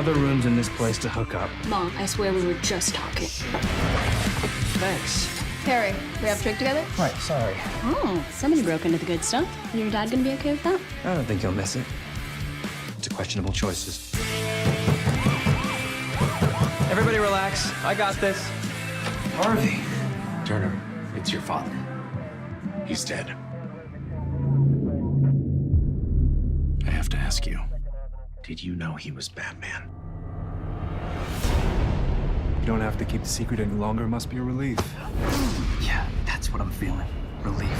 other rooms in this place to hook up. Mom, I swear we were just talking. Thanks. Harry, we have a drink together? Right, sorry. Oh, somebody broke into the good stuff. Your dad gonna be okay with that? I don't think he'll miss it. It's a questionable choices. Everybody relax. I got this. Harvey. Turner, it's your father. He's dead. I have to ask you, did you know he was Batman? You don't have to keep the secret any longer. Must be a relief. Yeah, that's what I'm feeling. Relief.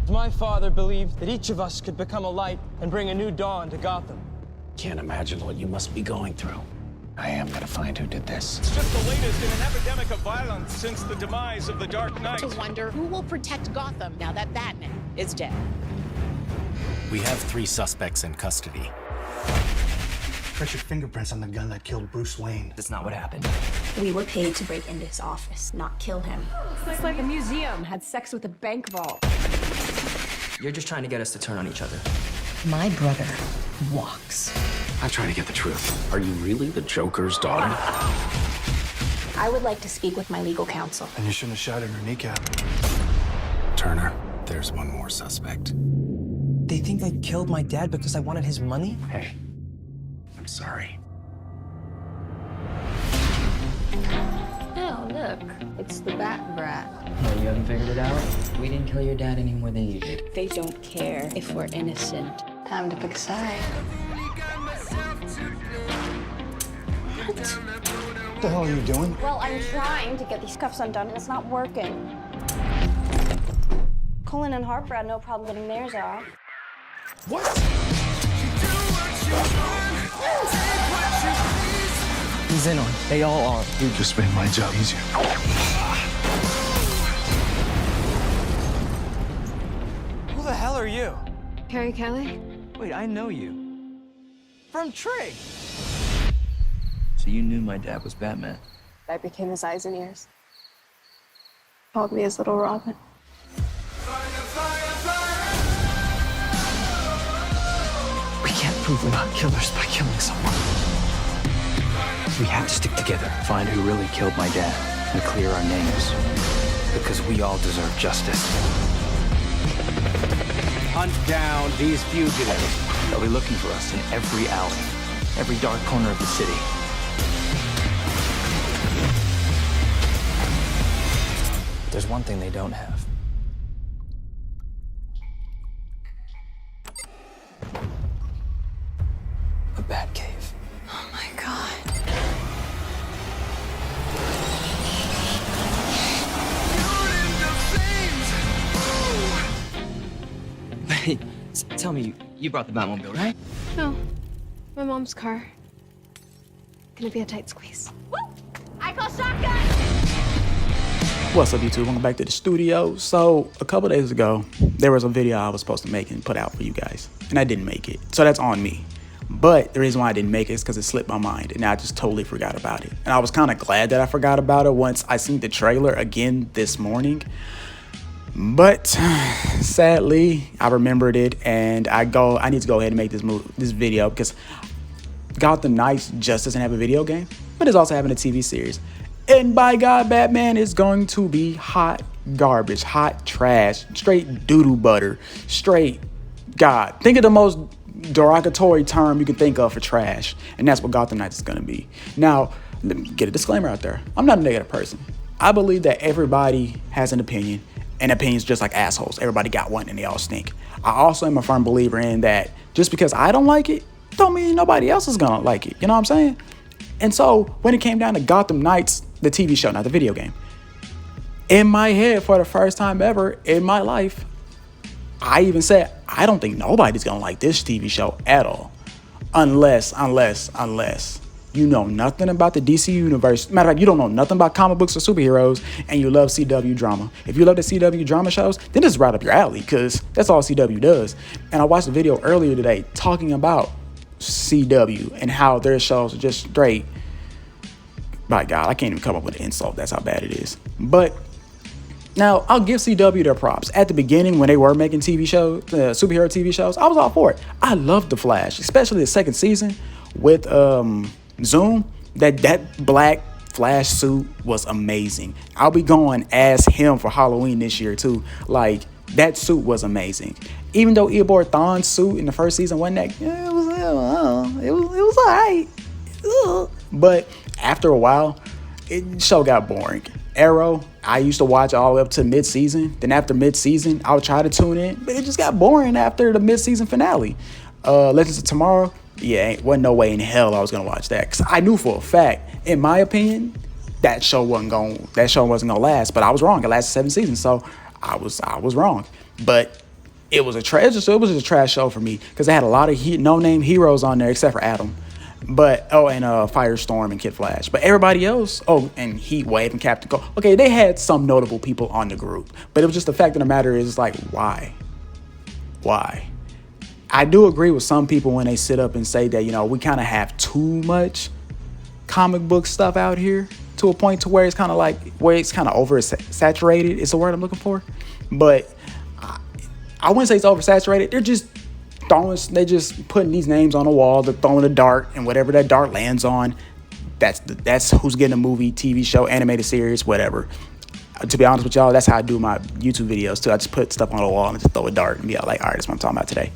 My father believed that each of us could become a light and bring a new dawn to Gotham. Can't imagine what you must be going through. I am gonna find who did this. It's just the latest in an epidemic of violence since the demise of the Dark Knight. To wonder who will protect Gotham now that Batman is dead. We have 3 suspects in custody. Precious fingerprints on the gun that killed Bruce Wayne. That's not what happened. We were paid to break into his office, not kill him. Looks like a museum had sex with a bank vault. You're just trying to get us to turn on each other. My brother walks. I'm trying to get the truth. Are you really the Joker's daughter? I would like to speak with my legal counsel. And you shouldn't have shot in her kneecap. Turner, there's one more suspect. They think I killed my dad because I wanted his money? Hey, I'm sorry. Oh, look. It's the Bat Brat. Well, you haven't figured it out? We didn't kill your dad any more than you did. They don't care if we're innocent. Time to pick a side. What the hell are you doing? Well, I'm trying to get these cuffs undone, and it's not working. Colin and Harper had no problem getting theirs off. What? He's in on it. They all are. You just made my job easier. Who the hell are you? Harry Kelly? Wait, I know you. From Trig. So you knew my dad was Batman? I became his eyes and ears. Called me his little Robin. We can't prove we're not killers by killing someone. We have to stick together, find who really killed my dad, and clear our names. Because we all deserve justice. Hunt down these fugitives. They'll be looking for us in every alley, every dark corner of the city. There's one thing they don't have. A bat cave. Oh my God. Hey, tell me, you brought the Batmobile, right? No. My mom's car. Gonna be a tight squeeze. Woo! I call shotgun! What's up, YouTube? Welcome back to the studio. So a couple days ago, there was a video I was supposed to make and put out for you guys, and I didn't make it. So that's on me. But the reason why I didn't make it is because it slipped my mind, and I just totally forgot about it. And I was kind of glad that I forgot about it once I seen the trailer again this morning. But sadly, I remembered it, and I need to go ahead and make this video because Gotham Knights just doesn't have a video game, but it's also having a TV series. And by God, Batman is going to be hot garbage, hot trash, straight doo-doo butter, straight God. Think of the most derogatory term you can think of for trash, and that's what Gotham Knights is going to be. Now, let me get a disclaimer out there. I'm not a negative person. I believe that everybody has an opinion, and opinions just like assholes. Everybody got one, and they all stink. I also am a firm believer in that just because I don't like it, don't mean nobody else is going to like it. You know what I'm saying? And so when it came down to Gotham Knights, the TV show, not the video game, in my head, for the first time ever in my life, I even said, I don't think nobody's gonna like this TV show at all. Unless you know nothing about the DC universe. Matter of fact, you don't know nothing about comic books or superheroes, and you love CW drama. If you love the CW drama shows, then this is right up your alley, because that's all CW does. And I watched a video earlier today talking about CW and how their shows are just straight. My God, I can't even come up with an insult. That's how bad it is. But now, I'll give CW their props. At the beginning, when they were making TV shows, superhero TV shows, I was all for it. I loved The Flash, especially the second season with Zoom, that black Flash suit was amazing. I'll be going as him for Halloween this year too. Like, that suit was amazing. Even though Eobard Thawne's suit in the first season wasn't that, it was alright. But after a while, the show got boring. Arrow, I used to watch all the way up to mid-season. Then after mid-season, I would try to tune in, but it just got boring after the mid-season finale. Legends of Tomorrow, wasn't no way in hell I was gonna watch that, because I knew for a fact, in my opinion, that show wasn't gonna last. But I was wrong. It lasted 7 seasons, so I was wrong. But it was a trash show for me, because it had a lot of no-name heroes on there except for Adam. But and Firestorm and Kid Flash. But everybody else, and Heatwave and Captain Cold. Okay, they had some notable people on the group, but it was just the fact of the matter is, like, why? I do agree with some people when they sit up and say that, we kind of have too much comic book stuff out here to a point to where it's kind of oversaturated. It's the word I'm looking for. But I wouldn't say it's oversaturated. They're just putting these names on the wall. They're throwing a dart, and whatever that dart lands on, that's who's getting a movie, TV show, animated series, whatever. To be honest with y'all, that's how I do my YouTube videos too. I just put stuff on the wall and just throw a dart and be like, all right, that's what I'm talking about today.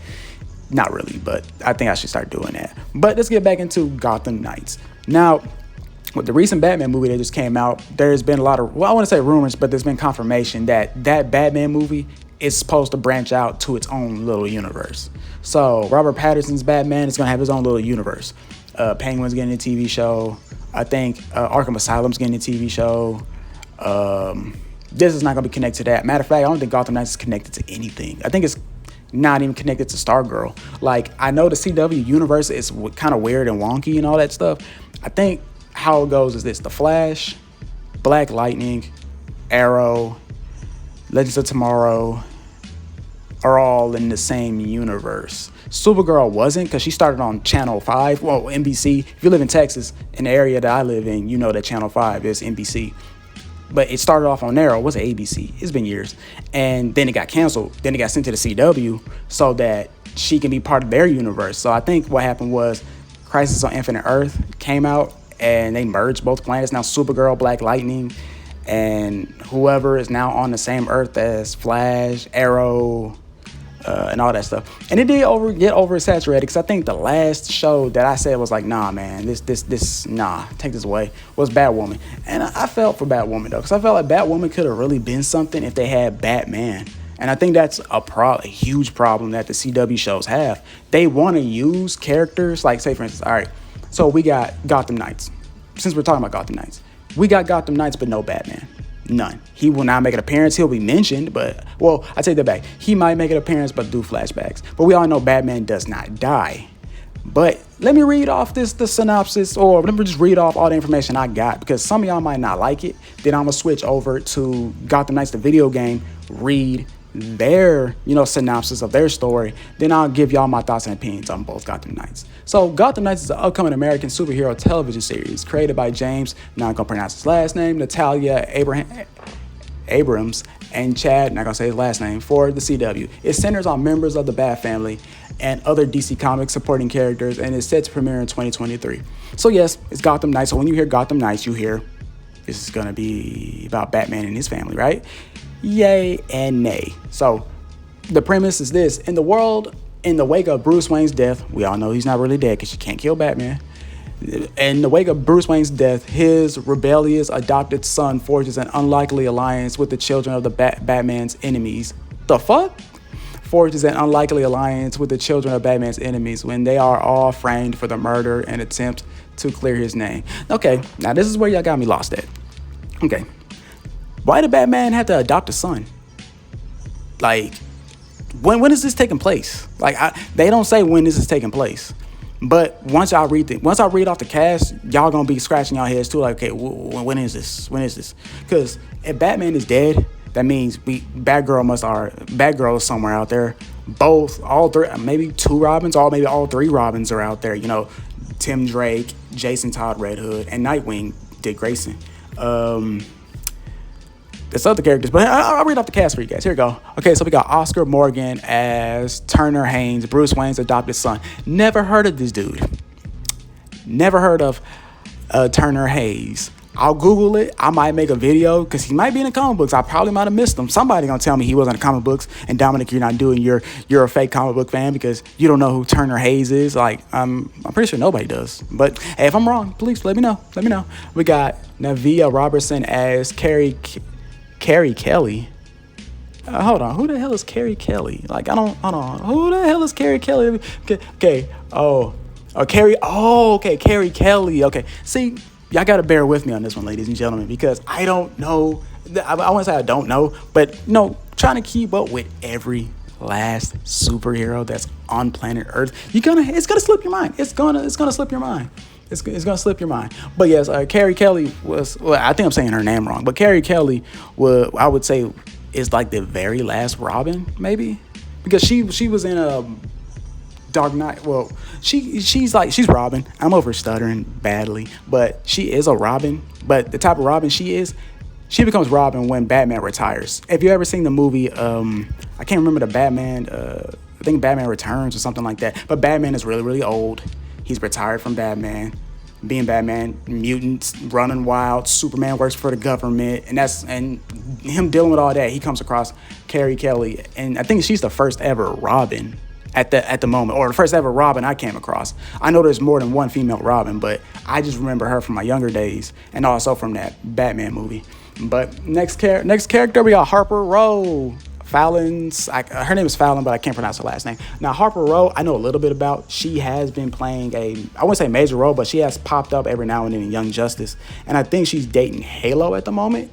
Not really, but I think I should start doing that. But let's get back into Gotham Knights. Now, with the recent Batman movie that just came out, there's been a lot of, I want to say rumors, but there's been confirmation that Batman movie is supposed to branch out to its own little universe. So Robert Pattinson's Batman is going to have his own little universe. Penguin's getting a TV show. I think Arkham Asylum's getting a TV show. This is not going to be connected to that. Matter of fact, I don't think Gotham Knights is connected to anything. I think it's not even connected to Stargirl. Like, I know the CW universe is kind of weird and wonky and all that stuff. I think how it goes is this: The Flash, Black Lightning, Arrow, Legends of Tomorrow are all in the same universe. Supergirl wasn't, because she started on Channel 5, well, NBC. If you live in Texas, in the area that I live in, you know that Channel 5 is NBC. But it started off on Arrow. It was ABC. It's been years. And then it got canceled. Then it got sent to the CW so that she can be part of their universe. So I think what happened was Crisis on Infinite Earth came out, and they merged both planets. Now Supergirl, Black Lightning, and whoever is now on the same Earth as Flash, Arrow, and all that stuff. And it did get oversaturated, because I think the last show that I said was like, nah, man, nah, take this away, was Batwoman. And I felt for Batwoman, though, because I felt like Batwoman could have really been something if they had Batman. And I think that's a huge problem that the CW shows have. They want to use characters, like, say, for instance, all right, so we got Gotham Knights. Since we're talking about Gotham Knights, we got Gotham Knights, but no Batman. None. He will not make an appearance. He'll be mentioned, but, well, I take that back. He might make an appearance, but do flashbacks. But we all know Batman does not die. But let me read off the synopsis, or let me just read off all the information I got, because some of y'all might not like it. Then I'm going to switch over to Gotham Knights, the video game, read their, synopsis of their story. Then I'll give y'all my thoughts and opinions on both Gotham Knights. So Gotham Knights is an upcoming American superhero television series created by James, not gonna pronounce his last name, Natalia Abrams, and Chad, not gonna say his last name, for the CW. It centers on members of the Bat family and other DC Comics supporting characters, and is set to premiere in 2023. So yes, it's Gotham Knights. So when you hear Gotham Knights, you hear this is gonna be about Batman and his family, right? Yay and nay. So the premise is this: in the wake of Bruce Wayne's death, we all know he's not really dead because you can't kill Batman. In the wake of Bruce Wayne's death, his rebellious adopted son forges an unlikely alliance with the children of the Batman's enemies. The fuck? Forges an unlikely alliance with the children of Batman's enemies when they are all framed for the murder and attempt to clear his name. Okay, now this is where y'all got me lost at. Okay. Why did Batman have to adopt a son? Like, when is this taking place? Like, they don't say when this is taking place. But once I read off the cast, y'all gonna be scratching your heads too. Like, okay, when is this? When is this? Because if Batman is dead, that means Batgirl is somewhere out there. All three, maybe two Robins, or maybe all three Robins are out there. Tim Drake, Jason Todd Red Hood, and Nightwing, Dick Grayson. There's other characters, but I'll read off the cast for you guys. Here we go. Okay, so we got Oscar Morgan as Turner Haynes, Bruce Wayne's adopted son. Never heard of this dude. Never heard of Turner Hayes. I'll Google it. I might make a video because he might be in the comic books. I probably might have missed him. Somebody gonna tell me he wasn't in the comic books. And Dominic, you're not doing you're a fake comic book fan because you don't know who Turner Hayes is. Like I'm pretty sure nobody does. But hey, if I'm wrong, please let me know. Let me know. We got Navia Robertson as Carrie Kelly. Hold on, who the hell is Carrie Kelly? Like hold on, who the hell is Carrie Kelly? Okay. Carrie Kelly. Okay, see. Y'all got to bear with me on this one, ladies and gentlemen, because I don't know. I want to say I don't know, but trying to keep up with every last superhero that's on planet Earth, it's gonna slip your mind. It's gonna slip your mind. It's gonna slip your mind. But yes, Carrie Kelly was. Well, I think I'm saying her name wrong, but Carrie Kelly I would say is like the very last Robin, maybe, because she was in a Dark Knight. Well, she's Robin. I'm over stuttering badly, but she is a Robin. But the type of Robin she becomes Robin when Batman retires. If you ever seen the movie, I can't remember the Batman. I think Batman Returns or something like that. But Batman is really, really old. He's retired from being Batman. Mutants running wild. Superman works for the government, and him dealing with all that. He comes across Carrie Kelly, and I think she's the first ever Robin. At the moment, or the first ever Robin I came across. I know there's more than one female Robin, but I just remember her from my younger days and also from that Batman movie. But next character, we got Harper Row. Her name is Fallon, but I can't pronounce her last name. Now, Harper Row, I know a little bit about. She has been playing I wouldn't say major role, but she has popped up every now and then in Young Justice. And I think she's dating Halo at the moment.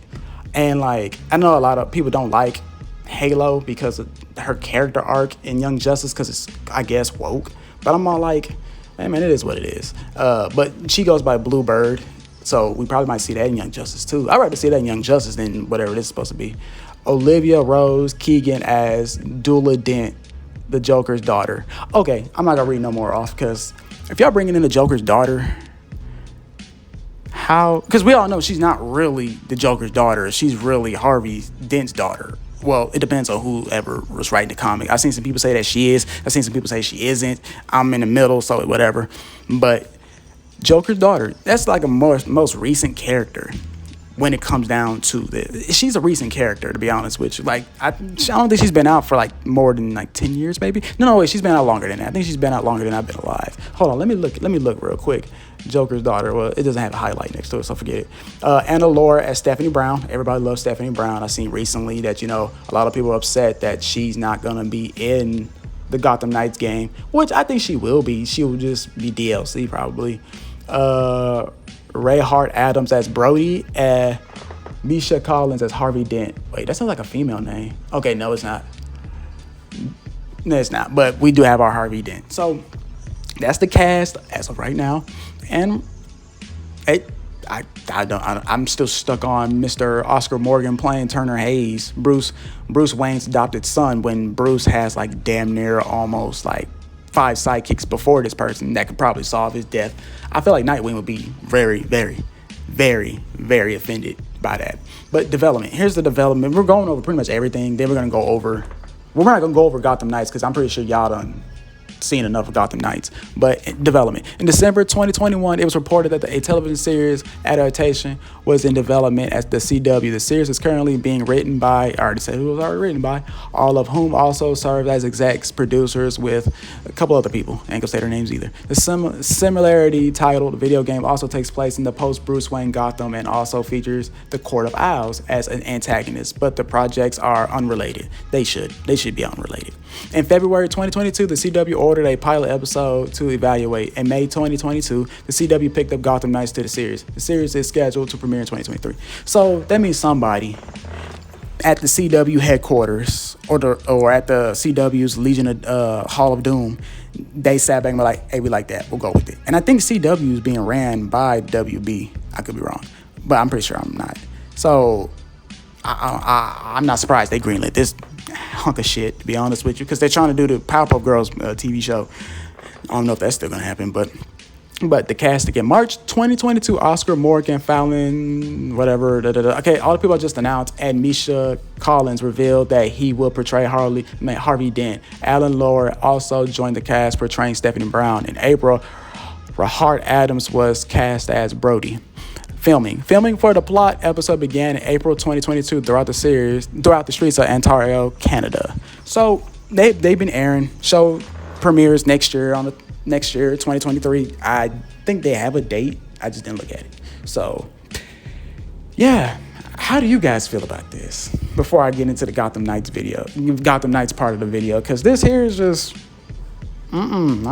And I know a lot of people don't like Halo because of her character arc in Young Justice because it's, I guess, woke. But I'm all like, hey man, it is what it is. But she goes by Bluebird, so we probably might see that in Young Justice too. I'd rather see that in Young Justice than whatever this is supposed to be. Olivia Rose Keegan as Dula Dent, the Joker's daughter. Okay, I'm not gonna read no more off because if y'all bringing in the Joker's daughter, how? Because we all know she's not really the Joker's daughter. She's really Harvey Dent's daughter. Well, it depends on whoever was writing the comic. I've seen some people say that she is. I've seen some people say she isn't. I'm in the middle, so whatever. But Joker's daughter, that's like a most recent character when it comes down to she's a recent character, to be honest with you. Like, I don't think she's been out for like more than like 10 years, maybe. No, wait, she's been out longer than that. I think she's been out longer than I've been alive. Hold on, let me look real quick. Joker's daughter. Well, it doesn't have a highlight next to it, so forget it. Anna Laura as Stephanie Brown. Everybody loves Stephanie Brown. I seen recently that, a lot of people are upset that she's not going to be in the Gotham Knights game, which I think she will be. She will just be DLC probably. Ray Hart Adams as Brody. Misha Collins as Harvey Dent. Wait, that sounds like a female name. Okay, no, it's not. No, it's not. But we do have our Harvey Dent. So that's the cast as of right now. And I'm still stuck on Mr. Oscar Morgan playing Turner Hayes, Bruce Wayne's adopted son, when Bruce has like damn near almost like 5 sidekicks before this person that could probably solve his death. I feel like Nightwing would be very, very, very, very offended by that. But development. Here's the development. We're going over pretty much everything. Then we're not going to go over Gotham Knights because I'm pretty sure y'all done seen enough of Gotham Knights. But development. In December 2021, it was reported that a television series adaptation was in development at the CW. The series is currently being written by, I already said who it was already written by, all of whom also served as execs, producers with a couple other people. I ain't gonna say their names either. The similarity titled video game also takes place in the post-Bruce Wayne Gotham and also features the Court of Owls as an antagonist, but the projects are unrelated. They should be unrelated. In February 2022, the CW ordered a pilot episode to evaluate. In May 2022, the CW picked up Gotham Knights to the series. The series is scheduled to premiere in 2023. So that means somebody at the CW headquarters or at the CW's Legion of Hall of Doom, they sat back and were like, hey, we like that. We'll go with it. And I think CW is being ran by WB. I could be wrong, but I'm pretty sure I'm not. So I'm not surprised they greenlit this hunk of shit, to be honest with you, because they're trying to do the Powerpuff Girls TV show. I don't know if that's still gonna happen, but the cast again, March 2022, Oscar Morgan, Fallon, whatever, okay, all the people I just announced, and Misha Collins revealed that he will portray Harvey Dent. Alan Lohr also joined the cast portraying Stephanie Brown. In April, Rahart Adams was cast as Brody. Filming for the plot episode began in April 2022 throughout the streets of Ontario, Canada. So they've been airing. Show premieres next year 2023. I think they have a date. I just didn't look at it. So yeah, how do you guys feel about this? Before I get into the Gotham Knights part of the video, because this here is just I don't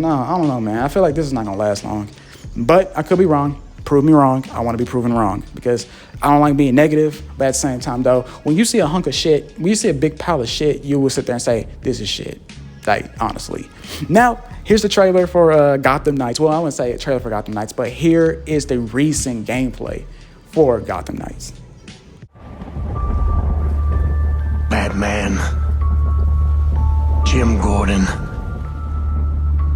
know, man. I feel like this is not gonna last long, but I could be wrong. Prove me wrong. I want to be proven wrong because I don't like being negative. But at the same time, though, when you see a hunk of shit, when you see a big pile of shit, you will sit there and say, this is shit. Like, honestly. Now, here's the trailer for Gotham Knights. Well, I wouldn't say a trailer for Gotham Knights, but here is the recent gameplay for Gotham Knights. Batman, Jim Gordon,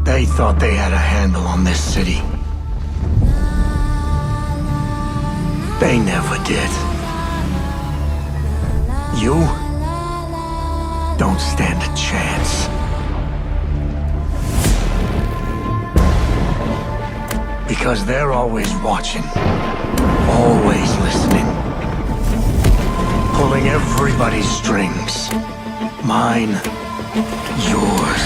they thought they had a handle on this city. They never did. You don't stand a chance. Because they're always watching, always listening, pulling everybody's strings. Mine, yours.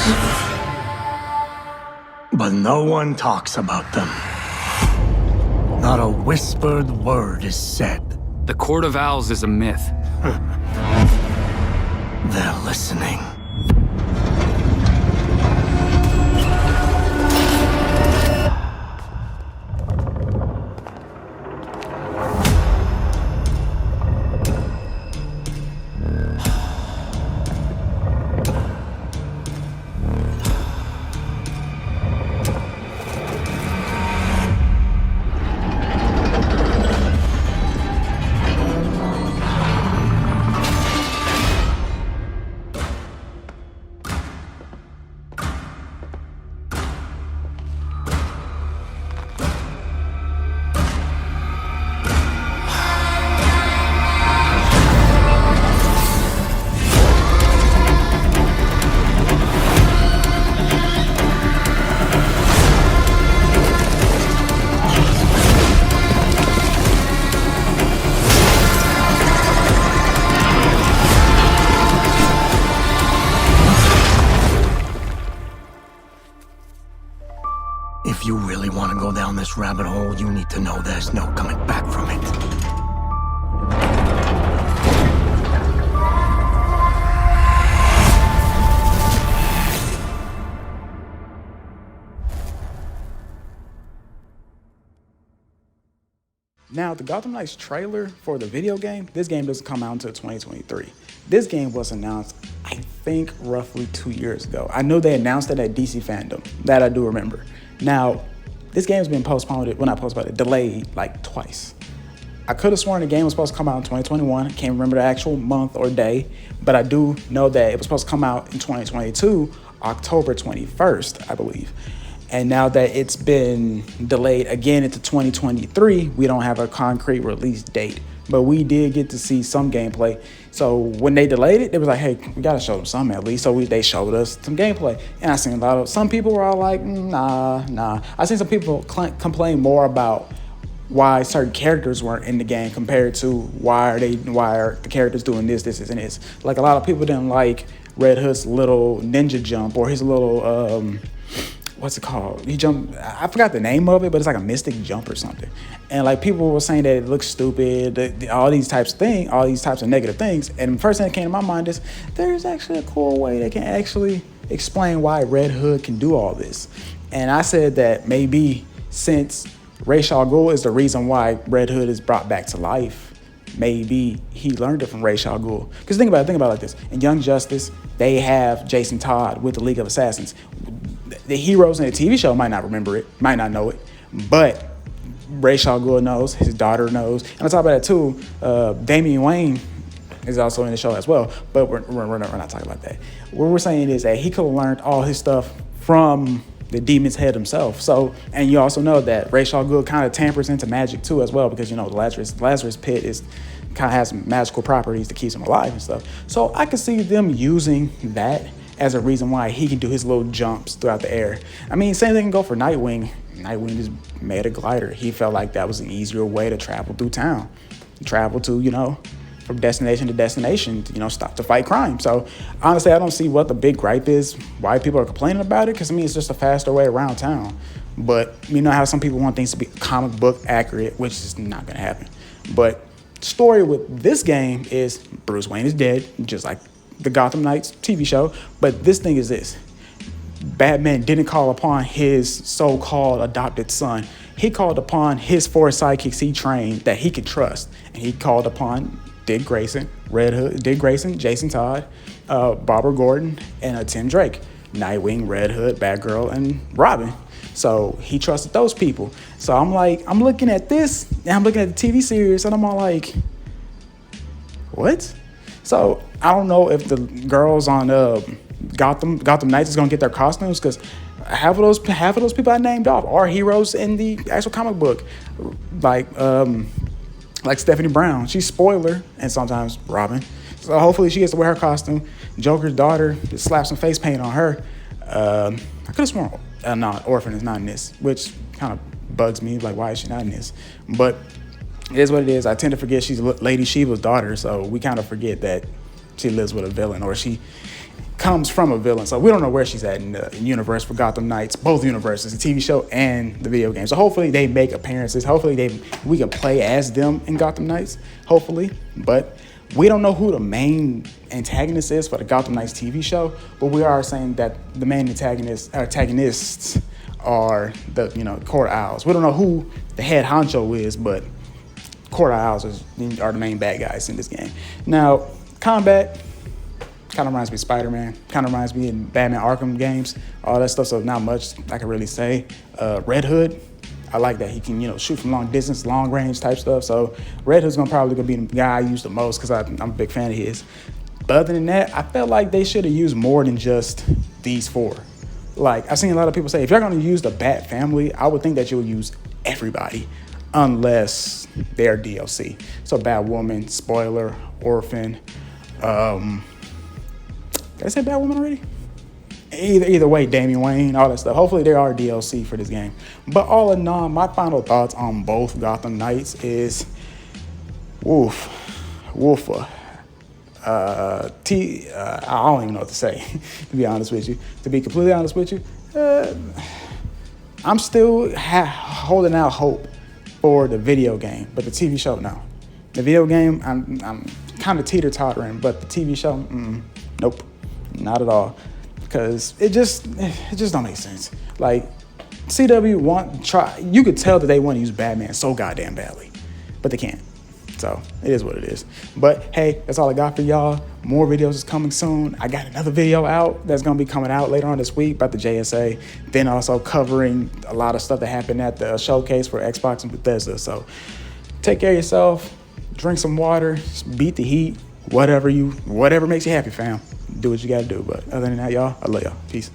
But no one talks about them. Not a whispered word is said. The Court of Owls is a myth. They're listening. If you really want to go down this rabbit hole, you need to know there's no coming back from it. Now, the Gotham Knights trailer for the video game, this game doesn't come out until 2023. This game was announced, I think, roughly 2 years ago. I know they announced it at DC Fandom. That I do remember. Now, this game's been delayed like twice. I could have sworn the game was supposed to come out in 2021. I can't remember the actual month or day, but I do know that it was supposed to come out in 2022, October 21st, I believe. And now that it's been delayed again into 2023, we don't have a concrete release date. But we did get to see some gameplay. So when they delayed it, it was like, hey, we gotta show them something at least. So they showed us some gameplay. And I seen some people were all like, nah. I seen some people complain more about why certain characters weren't in the game compared to why are the characters doing this, and this. Like a lot of people didn't like Red Hood's little ninja jump or his little, what's it called? He jumped, I forgot the name of it, but it's like a mystic jump or something. And like people were saying that it looks stupid, all these types of negative things. And the first thing that came to my mind is there's actually a cool way they can actually explain why Red Hood can do all this. And I said that maybe since Ra's al Ghul is the reason why Red Hood is brought back to life, maybe he learned it from Ra's al Ghul. Because think about it like this. In Young Justice, they have Jason Todd with the League of Assassins. The heroes in the TV show might not remember it, might not know it, but Ra's al Ghul knows, his daughter knows. And on top of that too, Damian Wayne is also in the show as well, but we're not talking about that. What we're saying is that he could have learned all his stuff from the Demon's Head himself. So, and you also know that Ra's al Ghul kind of tampers into magic too as well, because you know the Lazarus Pit is kind of has some magical properties to keep him alive and stuff. So I could see them using that as a reason why he can do his little jumps throughout the air. I mean, same thing can go for Nightwing. Nightwing just made a glider. He felt like that was an easier way to travel through town. Travel to, you know, from destination to destination, you know, stop to fight crime. So honestly, I don't see what the big gripe is, why people are complaining about it, because I mean, it's just a faster way around town. But you know how some people want things to be comic book accurate, which is not going to happen. But story with this game is Bruce Wayne is dead, just like the Gotham Knights TV show. But this thing is this. Batman didn't call upon his so-called adopted son. He called upon his 4 sidekicks he trained that he could trust. And he called upon Dick Grayson, Red Hood, Dick Grayson, Jason Todd, Barbara Gordon, and Tim Drake. Nightwing, Red Hood, Batgirl, and Robin. So he trusted those people. So I'm like, I'm looking at this, and I'm looking at the TV series, and I'm all like, what? So I don't know if the girls on Gotham Knights is gonna get their costumes, because half of those people I named off are heroes in the actual comic book, like Stephanie Brown. She's Spoiler, and sometimes Robin. So hopefully she gets to wear her costume. Joker's daughter, just slap some face paint on her. I could have sworn Orphan is not in this, which kind of bugs me. Like, why is she not in this? But it is what it is. I tend to forget she's Lady Shiva's daughter, so we kind of forget that she lives with a villain, or she comes from a villain. So we don't know where she's at in the universe for Gotham Knights, both universes, the TV show and the video game. So hopefully they make appearances. Hopefully we can play as them in Gotham Knights, hopefully. But we don't know who the main antagonist is for the Gotham Knights TV show, but we are saying that the main antagonists are the, you know, Court Owls. We don't know who the head honcho is, but Court Owls are the main bad guys in this game. Now, combat kind of reminds me of Spider-Man, kind of reminds me of Batman Arkham games, all that stuff, so not much I can really say. Red Hood, I like that he can, you know, shoot from long distance, long range type stuff, so Red Hood's probably gonna be the guy I use the most, because I'm a big fan of his. But other than that, I felt like they should have used more than just these 4. Like, I've seen a lot of people say, if you're gonna use the Bat family, I would think that you'll use everybody, unless they're DLC. So Batwoman, Spoiler, Orphan, did I say Batwoman already? Either way, Damian Wayne, all that stuff. Hopefully they are DLC for this game. But all in all, my final thoughts on both Gotham Knights is woofa. I don't even know what to say, to be honest with you. To be completely honest with you, I'm still holding out hope for the video game, but the TV show, no. The video game, I'm kind of teeter-tottering, but the TV show, nope. Not at all, because it just don't make sense. Like, CW you could tell that they want to use Batman so goddamn badly, but they can't. So it is what it is. But hey, that's all I got for y'all. More videos is coming soon. I got another video out that's gonna be coming out later on this week about the JSA. Then also covering a lot of stuff that happened at the showcase for Xbox and Bethesda. So take care of yourself. Drink some water. Beat the heat. Whatever makes you happy, fam. Do what you gotta do. But other than that, y'all, I love y'all. Peace.